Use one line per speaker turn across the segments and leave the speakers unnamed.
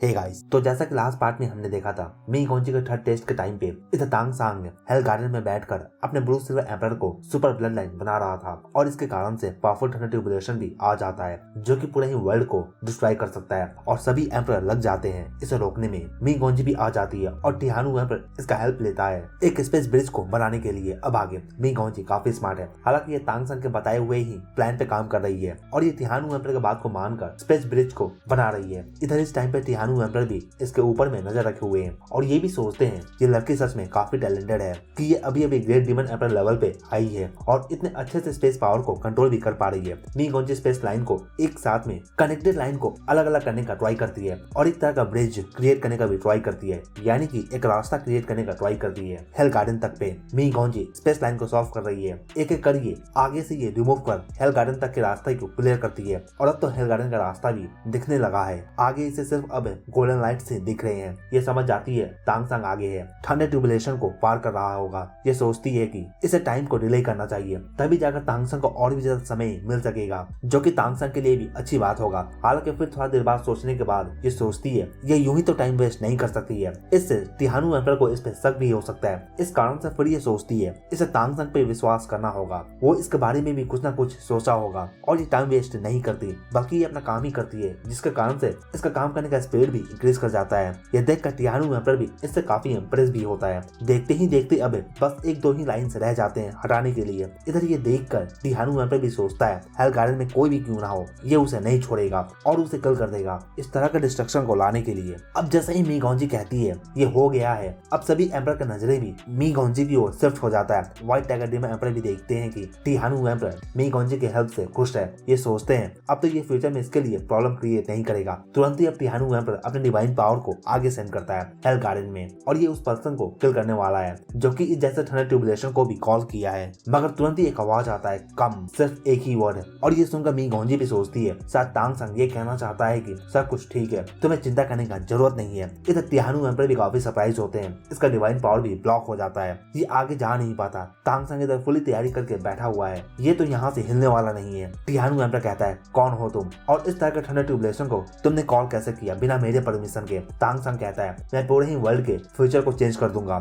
Hey guys, तो जैसा कि लास्ट पार्ट में हमने देखा था, मी गोंजी के थर्ड टेस्ट के टाइम पे इस तांग सांग हेल गार्डन में बैठकर अपने ब्लू सिल्वर एम्परर को सुपर ब्लड लाइन बना रहा था और इसके कारण से पावरफुल थंडर ट्यूबुलेशन भी आ जाता है जो कि पूरे ही वर्ल्ड को डिस्ट्रॉय कर सकता है और सभी एम्परर लग जाते हैं इसे रोकने में। मी गोंजी भी आ जाती है और टिहानु एम्परर इसका हेल्प लेता है एक स्पेस ब्रिज को बनाने के लिए। अब आगे मी गोंजी काफी स्मार्ट है, हालांकि ये तांग सांग के बताए हुए ही प्लान पे काम कर रही है और ये टिहानु एम्परर की बात को मानकर स्पेस ब्रिज को बना रही है। इधर इस टाइम पे टिहानु एम्परर भी इसके ऊपर में नजर रखे हुए हैं और ये भी सोचते हैं ये लड़की सच में काफी टैलेंटेड है कि ये अभी अभी ग्रेट डीमन एम्परर लेवल पे आई है और इतने अच्छे से स्पेस पावर को कंट्रोल भी कर पा रही है। मी गोंजी स्पेस लाइन को एक साथ में कनेक्टेड लाइन को अलग अलग करने का ट्राई करती है और एक तरह का ब्रिज क्रिएट करने का भी ट्राई करती है, यानी कि एक रास्ता क्रिएट करने का ट्राई करती है। हेल गार्डन तक पे मी गोंजी स्पेस लाइन को सॉल्व कर रही है, एक एक करिए आगे से ये रिमूव कर हेल गार्डन तक के रास्ते को क्लियर करती है और अब तो हेल गार्डन का रास्ता भी दिखने लगा है। आगे इसे सिर्फ अब गोल्डन लाइट से दिख रहे हैं। ये समझ जाती है तांग सांग आगे है, थंडर ट्यूबुलेशन को पार कर रहा होगा। ये सोचती है कि इसे टाइम को डिले करना चाहिए, तभी जाकर तांग सांग को और भी ज्यादा समय मिल सकेगा, जो कि तांग सांग के लिए भी अच्छी बात होगा। हालांकि फिर थोड़ा देर बाद सोचने के बाद ये सोचती है ये यूं ही तो टाइम वेस्ट नहीं कर सकती है, इससे टिहानु एम्परर को इस पे शक भी हो सकता है। इस कारण से फिर ये सोचती है इसे तांग सांग पे विश्वास करना होगा, वो इसके बारे में भी कुछ ना कुछ सोचा होगा और ये टाइम वेस्ट नहीं करती बल्कि ये अपना काम ही करती है, जिसके कारण से इसका काम करने का स्पीड भी इंक्रीज कर जाता है। ये देखकर टिहानु एम्परर भी इससे काफी इम्प्रेस भी होता है। देखते ही देखते अब बस एक दो ही लाइन रह जाते हैं हटाने के लिए। इधर ये देखकर टिहानु एम्परर भी सोचता है हेल गार्डन में कोई भी क्यों ना हो ये उसे नहीं छोड़ेगा और उसे किल कर देगा इस तरह के डिस्ट्रक्शन को लाने के लिए। अब जैसे ही मी गोंजी कहती है ये हो गया है, अब सभी एम्परर का नजरें भी मी गोंजी की ओर शिफ्ट हो जाता है। व्हाइट टाइगर डीमन एम्परर भी देखते हैं कि टिहानु एम्परर मी गोंजी की हेल्प से खुश है। ये सोचते हैं अब तो ये फ्यूचर में इसके लिए प्रॉब्लम क्रिएट नहीं करेगा। तुरंत ही अब टिहानु एम्परर अपने डिवाइन पावर को आगे सेंड करता है हेल गार्डन में और ये उस पर्सन को किल करने वाला है जो कि इस जैसे थंडर ट्यूबुलेशन को भी कॉल किया है। मगर तुरंत ही एक आवाज आता है कम, सिर्फ एक ही वर्ड है और ये सुनकर मी गोंजी भी सोचती है शायद तांग सांग ये कहना चाहता है कि सब कुछ ठीक है, तुम्हें चिंता करने का जरूरत नहीं है। इधर टिहानु एम्परर भी काफी सरप्राइज होते हैं, इसका डिवाइन पावर भी ब्लॉक हो जाता है, ये आगे जा नहीं पाता। तांग सांग इधर फुली तैयारी करके बैठा हुआ है, ये तो यहाँ से हिलने वाला नहीं है। टिहानु एम्परर कहता है कौन हो तुम और इस तरह के थंडर ट्यूबुलेशन को तुमने कॉल कैसे किया बिना मेरे परमिशन के। तांग सांग कहता है मैं पूरे ही वर्ल्ड के फ्यूचर को चेंज कर दूंगा,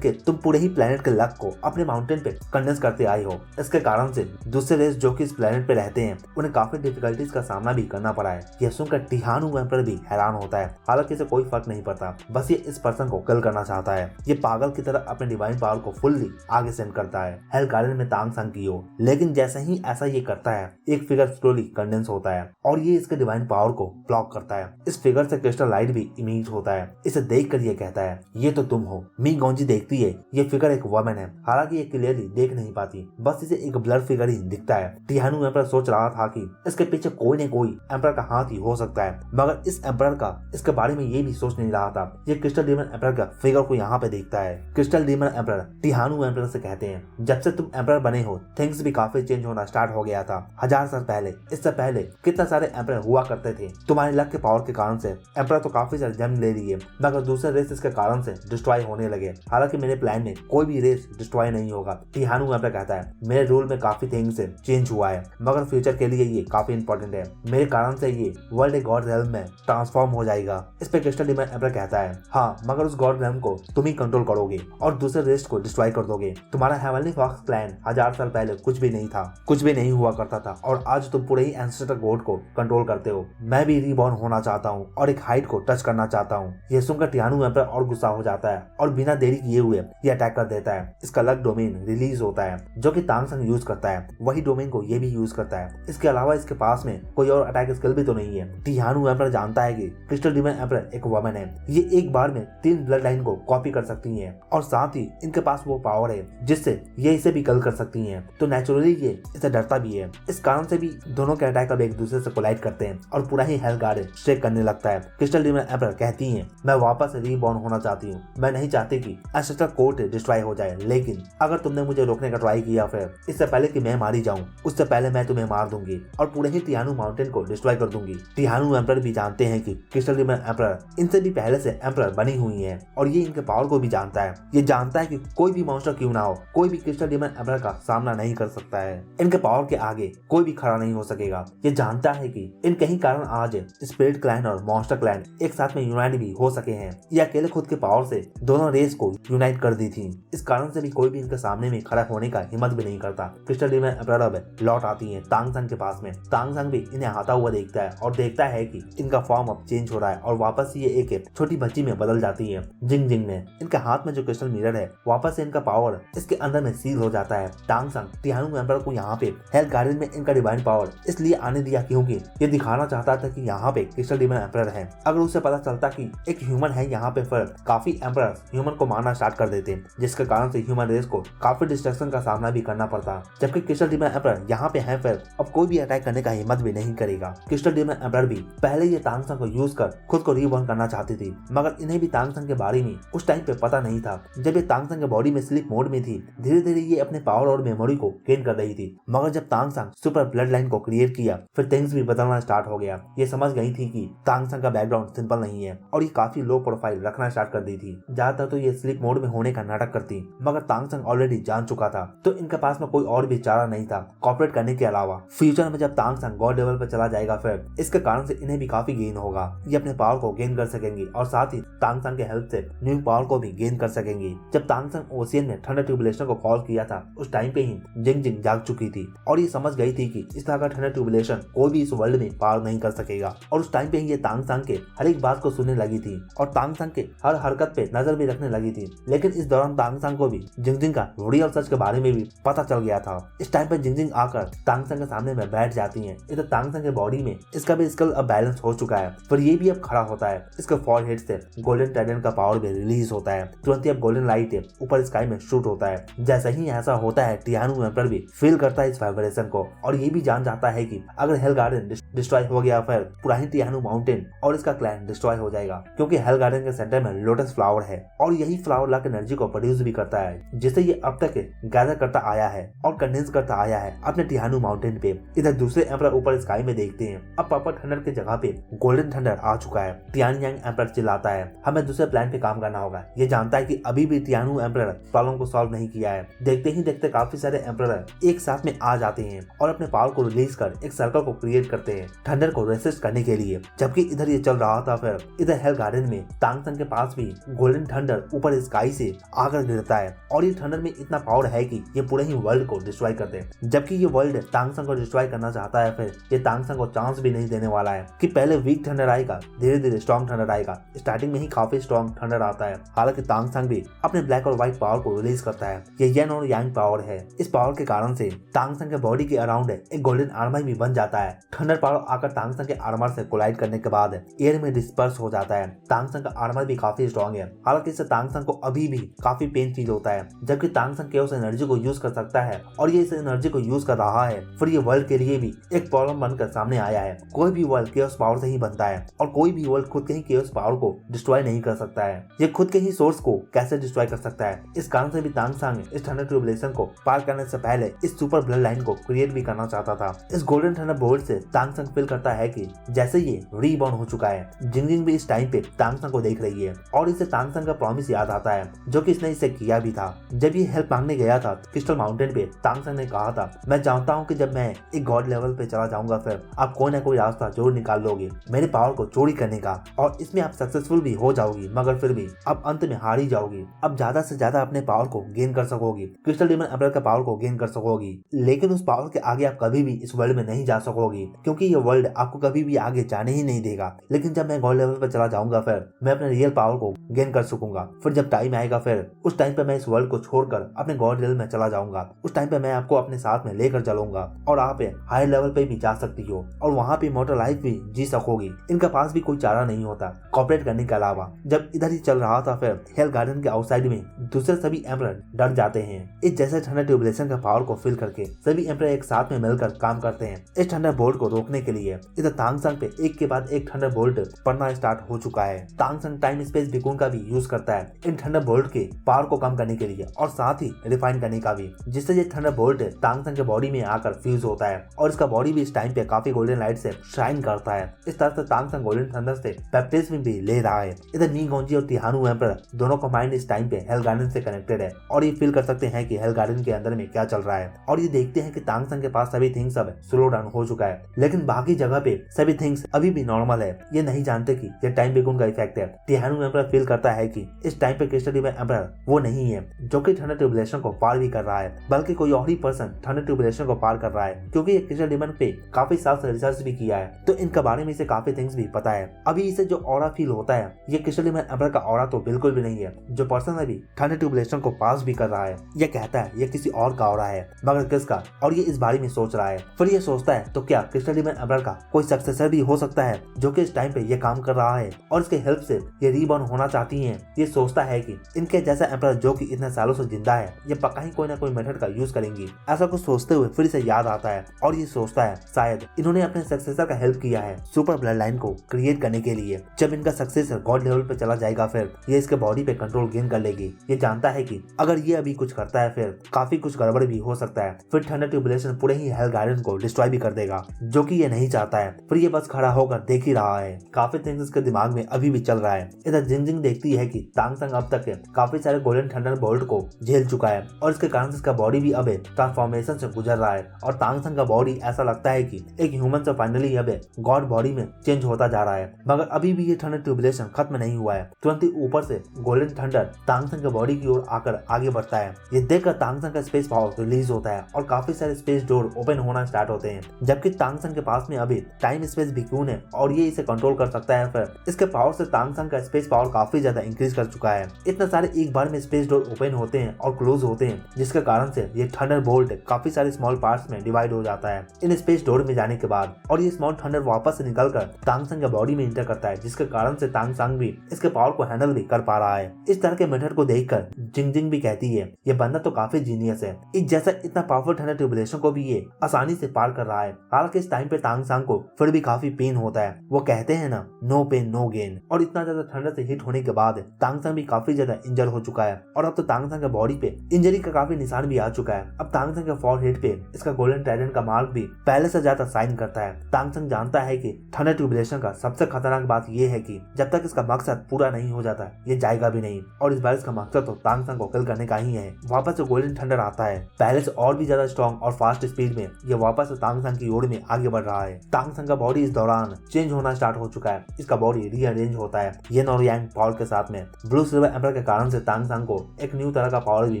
तुम पूरे ही प्लेनेट के लक को अपने माउंटेन पे कंडेंस करते आई हो, इसके कारण से दूसरे रेस जो कि इस प्लेनेट पे रहते हैं उन्हें काफी डिफिकल्टीज का सामना भी करना पड़ा है। यह सुनकर टिहानु एम्परर भी हैरान होता है, हालांकि इसे कोई फर्क नहीं पड़ता, बस ये इस पर्सन को किल करना चाहता है। ये पागल की तरह अपने डिवाइन पावर को फुल्ली आगे सेंड करता है हेल गार्डन में तांग सांग की ओर। लेकिन जैसे ही ऐसा ये करता है एक फिगर स्लोली कंडेंस होता है और ये इसके डिवाइन पावर को ब्लॉक करता है। इस फिगर से क्रिस्टल लाइट भी इमिट होता है। इसे देखकर ये कहता है ये तो तुम हो। मी गोंजी देखती है ये फिगर एक वुमन है, हालांकि ये क्लियरली देख नहीं पाती, बस इसे एक ब्लर फिगर ही दिखता है। टिहानु एम्परर सोच रहा था कि इसके पीछे कोई न कोई एम्परर का हाथ ही हो सकता है, मगर इस एम्परर का इसके बारे में ये भी सोच नहीं रहा था। ये क्रिस्टल डीमन एम्परर का फिगर को यहाँ पे देखता है। क्रिस्टल डीमन एम्परर टिहानु एम्परर से कहते हैं जब से तुम एम्परर बने हो थिंग्स भी काफी चेंज होना स्टार्ट हो गया था। 1000 साल पहले, इससे पहले कितने सारे एम्परर हुआ करते थे। तुम्हारे लक के पावर के कारण से एम्परर तो काफी सारे जन्म ले लिए, मगर दूसरे रेस इसके कारण से डिस्ट्रॉय होने लगे। हालांकि मेरे प्लान में कोई भी रेस डिस्ट्रॉय नहीं होगा। टिहानु एम्परर कहता है मेरे रूल में काफी थिंग्स चेंज हुआ है, मगर फ्यूचर के लिए ये काफी इंपॉर्टेंट है। मेरे कारण से ये वर्ल्ड एक गॉड रेल्म में ट्रांसफॉर्म हो जाएगा। इस पे क्रिस्टल डीमन एम्परर कहता है हाँ, मगर उस गॉड रेल्म को तुम ही कंट्रोल करोगे और दूसरे रेस को डिस्ट्रॉय कर दोगे। तुम्हारा हेवनली फॉक्स प्लान 1000 साल पहले कुछ भी नहीं था, कुछ भी नहीं हुआ करता था और आज तुम पूरे ही एंसेस्टर गॉड को कंट्रोल करते हो। मैं भी रीबॉर्न होना चाहता हूँ और एक हाइट को टच करना चाहता हूँ। यह सुनकर टिहानु एम्परर और गुस्सा हो जाता है और बिना देरी किए हुए ये अटैक कर देता है। इसका लक डोमेन रिलीज होता है जो कि तांग सांग यूज करता है, वही डोमेन को ये भी यूज करता है। इसके अलावा इसके पास में कोई और अटैक स्किल भी तो नहीं है। टिहानु एम्परर जानता है कि क्रिस्टल डीमन एम्परर एक वुमन है, ये एक बार में 3 ब्लड लाइन को कॉपी कर सकती हैं और साथ ही इनके पास वो पावर है जिससे ये इसे भी किल कर सकती हैं, तो नेचुरली ये इसे डरता भी है। इस कारण से भी दोनों के अटैक अब एक दूसरे से कोलाइड करते हैं और पूरा ही हेल गार्डन शेक करने लगता है। क्रिस्टल डीमन एम्परर कहती हैं मैं वापस रीबॉर्न होना चाहती हूँ, मैं नहीं चाहती कि एंसेस्टर कोर्ट डिस्ट्रॉय हो जाए, लेकिन अगर तुमने मुझे रोकने का ट्राई किया फिर इससे पहले कि मैं मारी जाऊं उससे पहले मैं तुम्हें मार दूंगी और पूरे ही टिहानु माउंटेन को डिस्ट्रॉय कर दूंगी। टिहानु एम्परर भी जानते हैं कि क्रिस्टल डीमन एम्परर इनसे भी पहले से एम्परर बनी हुई है और ये इनके पावर को भी जानता है। ये जानता है कि कोई भी मॉन्स्टर क्यों ना हो, कोई भी क्रिस्टल डीमन एम्परर का सामना नहीं कर सकता है। इनके पावर के आगे कोई भी खड़ा नहीं हो सकेगा। ये जानता है कि इन कहीं कारण आज स्पिरिट क्लैन और मॉन्स्टर क्लैन एक साथ में यूनाइट भी हो सके हैं। ये अकेले खुद के पावर से दोनों रेस को यूनाइट कर दी थी। इस कारण से भी कोई भी इनके सामने में खड़ा होने का हिम्मत भी नहीं करता। क्रिस्टल डीमन एम्परर अब लौट आती है तांग संग के पास में। तांग संग भी इन्हें आता हुआ देखता है और देखता है कि इनका फॉर्म अब चेंज हो रहा है और वापस ये एक छोटी बच्ची में बदल जाती है। जिंग जिंग ने इनके हाथ में जो क्रिस्टल मिरर है वापस से इनका पावर इसके अंदर में सील हो जाता है। तांग संग टियानु एम्परर को यहाँ पे हेल गार्डन में इनका डिवाइन पावर इसलिए आने दिया क्योंकि ये दिखाना चाहता था कि यहाँ पे क्रिस्टल डीमन एम्परर है। अगर उसे पता चलता कि एक ह्यूमन है यहाँ पे, फिर काफी एम्परर ह्यूमन को मारना स्टार्ट कर देते, जिसके कारण से ह्यूमन रेस को काफी डिस्ट्रक्शन का सामना भी करना पड़ता। जबकि क्रिस्टल डीमन एम्परर यहाँ पे है, फिर अब कोई भी अटैक करने का हिम्मत भी नहीं करेगा। क्रिस्टल डीमन एम्परर भी पहले ये तांग संग को यूज कर खुद को रीबॉर्न करना चाहती थी, मगर इन्हें भी तांग संग के बारे में उस टाइम पे पता नहीं था। जब ये तांग संग के बॉडी में स्लीप मोड में थी, धीरे धीरे ये अपने पावर और मेमोरी को गेन कर रही थी। मगर जब तांग संग सुपर ब्लड लाइन को क्रिएट किया, फिर थिंग्स भी बदलना स्टार्ट हो गया। ये समझ गई थी कि तांग संग का बैकग्राउंड सिंपल नहीं है और ये काफी लो प्रोफाइल रखना स्टार्ट कर दी थी। ज्यादातर तो ये स्लीप मोड में होने का नाटक करती, मगर तांग संग ऑलरेडी जान चुका था, तो इनके पास में कोई और भी चारा नहीं था कॉपरेट करने के अलावा। फ्यूचर में जब तांग संग गॉड लेवल पर चला जाएगा, फिर इसके कारण से इन्हें भी काफी गेन होगा। ये अपने पावर को गेन कर सकेंगी और साथ ही तांग संग के हेल्प से न्यू पावर को भी गेन कर सकेंगी। जब तांग संग ओशियन में थंडर ट्यूबुलेशन को कॉल किया था, उस टाइम पे ही जिंग जिंग जाग चुकी थी और ये समझ गई थी कि इस तरह का थंडर ट्यूबुलेशन कोई भी इस वर्ल्ड में पार नहीं कर सकेगा। और उस टाइम पे ही ये तांग संग के हर एक बात को सुनने लगी थी और तांग संग के हर हरकत पे नजर भी रखने लगी थी। लेकिन इस दौरान तांग संग को भी जिंग जिंग का रियल सच के बारे में भी पता चल गया था। इस टाइम पे जिंग जिंग आकर तांग संग के सामने में बैठ जाती है। इधर तांग संग के बॉडी में इसका भी स्कल अब बैलेंस हो चुका है, पर ये भी अब खड़ा होता है। इसके फॉरहेड से गोल्डन ट्राइडेंट का पावर भी रिलीज होता है। तुरंत ही अब गोल्डन लाइट ऊपर स्काई में शूट होता है। जैसे ही ऐसा होता है, टियानु एम्परर भी फील करता है इस वाइब्रेशन को और ये भी जान जाता है कि अगर हेल गार्डन डिस्ट्रॉय हो गया, फिर पुरानी टियानु माउंटेन और इसका क्लैन डिस्ट्रॉय हो जाएगा, क्योंकि हेल गार्डन के सेंटर में लोटस फ्लावर है और यही फ्लावर लाकर एनर्जी को प्रोड्यूस भी करता है, जिसे ये अब तक गैदर करता आया है और कंडेंस करता आया है अपने टियानु माउंटेन पे। इधर दूसरे एम्परर ऊपर स्काई में देखते हैं, अब पर्पल थंडर की जगह पे गोल्डन थंडर आ चुका है। टियान यांग एम्परर चिल्लाता है, हमें दूसरे प्लान पे काम करना होगा। ये जानता है कि अभी भी टियानु एम्परर प्रॉब्लम को सॉल्व नहीं किया है। देखते ही देखते काफी सारे एम्परर एक साथ में आ जाते हैं और अपने पावर को रिलीज कर एक सर्कल को क्रिएट करते हैं थंडर को रेसिस्ट करने के लिए। जबकि इधर ये चल रहा था, फिर इधर हेल गार्डन में तांग संग के पास भी गोल्डन थंडर ऊपर स्काई से आकर गिरता है और ये थंडर में इतना पावर है कि ये पूरे ही वर्ल्ड को डिस्ट्रॉय कर दे। जबकि ये वर्ल्ड तांग संग को डिस्ट्रॉय करना चाहता है, फिर ये तांग संग को चांस भी नहीं देने वाला है कि पहले वीक थंडर आएगा, धीरे धीरे स्ट्रॉन्ग थंडर आएगा। स्टार्टिंग में ही काफी स्ट्रॉन्ग थंडर आता है। हालांकि तांग संग भी अपने ब्लैक और व्हाइट पावर को रिलीज करता है। ये येन और यांग पावर है। इस पावर के कारण से तांग संग के बॉडी के अराउंड एक गोल्डन आर्मर भी बन जाता है। थंडर पावर आकर तांग संग के आर्मर से कोलाइड करने के बाद एयर में डिस्पर्स हो जाता है। तांग संग का आर्मर भी काफी स्ट्रॉन्ग है। हालांकि इससे तांग संग को अभी भी काफी पेन फील होता है। जबकि तांग संग केवल एनर्जी को यूज कर सकता है और ये इस एनर्जी को यूज कर रहा है, फिर ये वर्ल्ड के लिए भी एक प्रॉब्लम बनकर सामने आया है। कोई भी वर्ल्ड केओस पावर से ही बनता है और कोई भी वर्ल्ड खुद के ही केओस पावर को डिस्ट्रॉय नहीं कर सकता है। ये खुद के ही सोर्स को कैसे डिस्ट्रॉय कर सकता है। इस कारण से भी तांग संग इस थंडर ट्यूबुलेशन को पार करने से पहले इस सुपर ब्लड लाइन को क्रिएट भी करना चाहता था। इस गोल्डन थंडर बोल्ट से तांग संग फील करता है कि जैसे ये रीबॉर्न हो चुका है। जिंग जिंग भी इस टाइम पे तांग संग को देख रही है और इसे तांग संग का प्रॉमिस याद आता है, जो कि इसने इससे किया भी था। जब ये हेल्प मांगने गया था क्रिस्टल माउंटेन पे, तांग संग ने कहा था, मैं जानता हूँ कि जब मैं एक गॉड लेवल पे चला जाऊंगा, फिर आप कोई ना कोई रास्ता जरूर निकाल लोगे मेरे पावर को चोरी करने का और इसमें आप सक्सेसफुल भी हो जाओगी, मगर फिर भी अब अंत में हार ही जाओगी। अब ज्यादा से ज्यादा अपने पावर को गेन कर सकोगी, क्रिस्टल डीमन एम्परर का पावर को गेन कर सकोगी, लेकिन उस पावर के आगे आप कभी भी इस वर्ल्ड में नहीं जा सकोगी, क्योंकि ये वर्ल्ड आपको कभी भी आगे जाने ही नहीं देगा। लेकिन जब मैं गॉड लेवल पर चला जाऊंगा, फिर मैं अपने रियल पावर को गेन कर सकूंगा। फिर जब टाइम आएगा, फिर उस टाइम पे मैं इस वर्ल्ड को छोड़कर अपने गॉड लेवल में चला जाऊंगा। उस टाइम पे मैं आपको अपने साथ में लेकर चलूंगा और आप हायर लेवल पे भी जा सकती हो और वहाँ पे इमॉर्टल लाइफ भी जी सकोगी। इनके पास भी कोई चारा नहीं होता कॉपरेट करने के अलावा। जब इधर ही चल रहा था, फिर हेल गार्डन के आउटसाइड में दूसरे सभी एम्परर डर जाते हैं। इस जैसे थंडर ट्यूबुलेशन का पावर को फील करके सभी एम्परर एक साथ में मिलकर काम करते हैं इस थंडर बोल्ट को रोकने के लिए। इधर तांग संग पे एक के बाद एक थंडर बोल्ट पड़ना स्टार्ट हो चुका है। तांग संग टाइम स्पेस बिकुन का भी यूज करता है इन थंडर बोल्ट के पावर को कम करने के लिए और साथ ही रिफाइन करने का भी, जिससे ये थंडर बोल्ट तांग संग के बॉडी में आकर फ्यूज होता है और इसका बॉडी भी इस टाइम पे काफी गोल्डन लाइट से शाइन करता है। इस तरह से तांग संग गोल्डन थंडर से बैप्टिज्म भी ले रहा है। इधर नी गोंजी और टियानु एम्परर दोनों का माइंड इस टाइम पे हेल गार्डन से कनेक्टेड है और ये फील कर सकते हैं कि हेल गार्डन के अंदर में क्या चल रहा है। और ये देखते हैं कि तांग संग के पास सभी थिंग्स अब स्लो डाउन हो चुका है, लेकिन बाकी जगह पे सभी थिंग्स अभी भी नॉर्मल है। ये नहीं जानते कि ये टाइम बेगुन का इफेक्ट है। तिहानु एम्परर फील करता है कि इस टाइम पे क्रिस्टल डिमन एम्परर वो नहीं है जो कि थंडर ट्यूबुलेशन को पार भी कर रहा है, बल्कि कोई और ही पर्सन थंडर ट्यूबुलेशन को पार कर रहा है, क्योंकि ये क्रिस्टल डिमन पे काफी साल से रिसर्च भी किया है, तो इनके बारे में इसे काफी थिंग्स भी पता है। अभी इसे जो ऑरा फील होता है ये क्रिस्टल डिमन एम्परर का ऑरा तो बिल्कुल भी नहीं है। जो पर्सन अभी थंडर ट्यूबुलेशन को पास भी कर रहा है ये कहता है ये किसी और का ऑरा है, मगर किसका, और ये इस बारे में सोच रहा है। फिर ये सोचता है तो क्या क्रिस्टल डिमन एम्परर का कोई सक्सेसर भी हो सकता है जो कि इस टाइम पे ये काम कर रहा है और इसके हेल्प से ये रीबॉर्न होना चाहती हैं। ये सोचता है कि इनके जैसा एम्परर जो कि इतने सालों से जिंदा है ये पक्का ही कोई ना कोई मेथड का यूज करेंगी। ऐसा कुछ सोचते हुए फिर इसे याद आता है और ये सोचता है शायद इन्होंने अपने सक्सेसर का हेल्प किया है सुपर ब्लड लाइन को क्रिएट करने के लिए। जब इनका सक्सेसर गॉड लेवल पे चला जाएगा फिर ये इसके बॉडी पे कंट्रोल गेन कर लेगी। ये जानता है कि अगर ये अभी कुछ करता है फिर काफी कुछ गड़बड़ भी हो सकता है। फिर थंडर ट्यूबुलेशन पूरे ही हेल गार्डन को डिस्ट्रॉय भी कर देगा, जो कि ये नहीं चाहता है। फिर ये बस खड़ा होकर देख ही रहा है। काफी थिंग्स इसके दिमाग में अभी भी चल रहा है। इधर जिंगजिंग देखती है कि तांगसंग अब तक काफी सारे गोल्डन थंडर बोल्ट को झेल चुका है और इसके कारण इसका बॉडी भी अब ट्रांसफॉर्मेशन से गुजर रहा है और तांगसंग का बॉडी ऐसा लगता है कि एक ह्यूमन से फाइनली अब गॉड बॉडी में चेंज होता जा रहा है। मगर अभी भी ये थंडर ट्यूबुलेशन खत्म नहीं हुआ है। तुरंत ही ऊपर से गोल्डन थंडर तांगसंग के बॉडी की ओर आकर आगे बढ़ता है। ये देखकर तांगसंग का स्पेस पावर रिलीज होता है और काफी सारे स्पेस डोर ओपन होना स्टार्ट होते हैं, जबकि तांगसंग के पास में अभी टाइम स्पेस भिक्यून है और ये इसे कंट्रोल कर सकता है। फिर इसके पावर से तांगसंग का स्पेस पावर काफी ज्यादा इंक्रीज कर चुका है। इतने सारे एक बार में स्पेस डोर ओपन होते हैं और क्लोज होते हैं, जिसके कारण से ये थंडर बोल्ट काफी सारे स्मॉल पार्ट्स में डिवाइड हो जाता है इन स्पेस डोर में जाने के बाद। और ये स्मॉल थंडर वापस से निकलकर तांगसंग के बॉडी में इंटर करता है, जिसके कारण से तांगसंग भी इसके पावर को हैंडल भी कर पा रहा है। इस तरह के मेथड को देखकर जिंगजिंग भी कहती है ये बंदा तो काफी जीनियस है, इस जैसा इतना पावरफुल थंडर ट्यूबुलेशन को भी ये आसानी से पार कर रहा है। हालांकि इस टाइम पे तांगसंग को फिर भी काफी पेन होता है। वो कहते हैं ना नो पेन नो गेन, और इतना ज्यादा थंडर से हिट होने के बाद तांगसंग भी काफी ज्यादा इंजर हो चुका है और अब तो तांगसंग के बॉडी पे इंजरी का काफी निशान भी आ चुका है। अब तांगसंग के फॉरहेड पे इसका गोल्डन ट्राइडेंट का मार्क भी पहले से ज्यादा साइन करता है। तांगसंग जानता है कि थंडर ट्यूबुलेशन का सबसे खतरनाक बात यह है कि जब तक इसका मकसद पूरा नहीं हो जाता ये जाएगा भी नहीं, और इस बार इसका मकसद तो तांगसंग को किल करने का ही है। वापस से गोल्डन थंडर आता है, पहले से और भी ज्यादा स्ट्रॉन्ग और फास्ट स्पीड में ये वापस से तांगसंग की ओर में आगे बढ़ रहा है। तांगसंग का बॉडी इस दौरान चेंज होना स्टार्ट हो चुका है। इसका बॉडी रीअरेंज होता है येन और यांग पावर के साथ में। ब्लू सिल्वर एम्पर के कारण से तांगसंग को एक न्यू तरह का पावर भी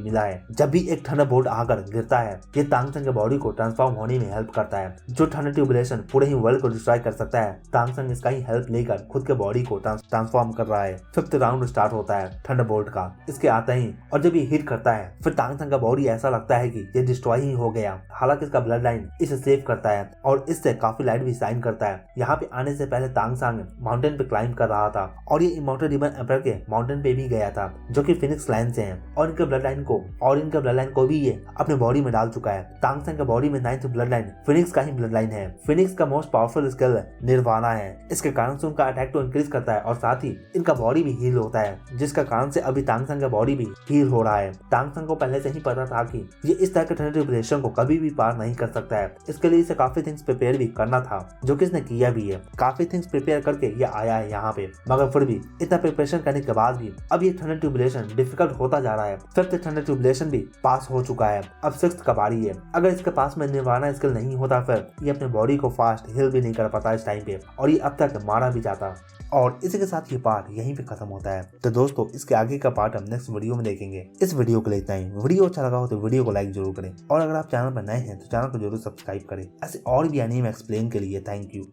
मिला है। जब भी एक थंडर बोल्ट आकर गिरता है ये तांगसंग के बॉडी को ट्रांसफॉर्म होने में हेल्प करता है। जो थंडर ट्यूबुलेशन पूरे ही वर्ल्ड को डिस्ट्रॉय कर सकता है, तांगसंग इसका ही हेल्प लेकर खुद के बॉडी को ट्रांसफॉर्म कर रहा है। फिफ्थ राउंड स्टार्ट होता है थंडर बोल्ट का इसके आते ही, और जब ये हिट करता है फिर तांगसंग का बॉडी ऐसा लगता है कि ये डिस्ट्रॉय ही हो गया। हालांकि इसका ब्लड लाइन इसे सेव करता है और इससे काफी लाइट भी शाइन करता है। यहाँ पे आने से पहले तांगसंग माउंटेन पे क्लाइंब कर रहा था और ये इमॉर्टल डिमन एम्परर के माउंटेन पे भी गया था, जो कि फिनिक्स लाइन से है, और इनके ब्लड लाइन को भी ये अपने बॉडी में डाल चुका है। तांगसंग के बॉडी में 9th ब्लड लाइन फिनिक्स का ही ब्लड लाइन है। फिनिक्स का मोस्ट पावरफुल स्किल निर्वाणा है। इसके कारण से उनका अटैक तो इंक्रीज करता है और साथ ही इनका बॉडी भी हील होता है, जिसका कारण से अभी तांगसंग का बॉडी भी हील हो रहा है। तांगसंग को पहले से ही पता था कि ये इस तरह के थंडर ट्यूबुलेशन को कभी भी पार नहीं कर सकता है। इसके लिए इसे काफी थिंग्स प्रिपेयर भी करना था, जो कि इसने किया भी है। काफी थिंग्स प्रिपेयर करके ये आया है यहाँ पे, मगर फिर भी इतना प्रिपरेशन करने के बाद भी अब ये थंडर ट्यूबुलेशन डिफिकल्ट होता जा रहा है। फिफ्थ थंडर ट्यूबुलेशन भी पास हो चुका है, अब सिक्स्थ का बारी है। अगर इसके पास में निर्वाणा स्किल नहीं होता फिर ये अपने बॉडी को फास्ट हील भी नहीं कर पाता इस टाइम पे, और ये अब तक मारा भी जाता। और इसी के साथ ये पार्ट यहीं पे खत्म होता है। तो दोस्तों इसके आगे का पार्ट हम नेक्स्ट वीडियो में देखेंगे। इस वीडियो के लिए इतना ही। वीडियो अच्छा लगा हो तो वीडियो को लाइक जरूर करें, और अगर आप चैनल पर नए हैं तो चैनल को जरूर सब्सक्राइब करें। ऐसे और भी एनीमे एक्सप्लेन के लिए थैंक यू।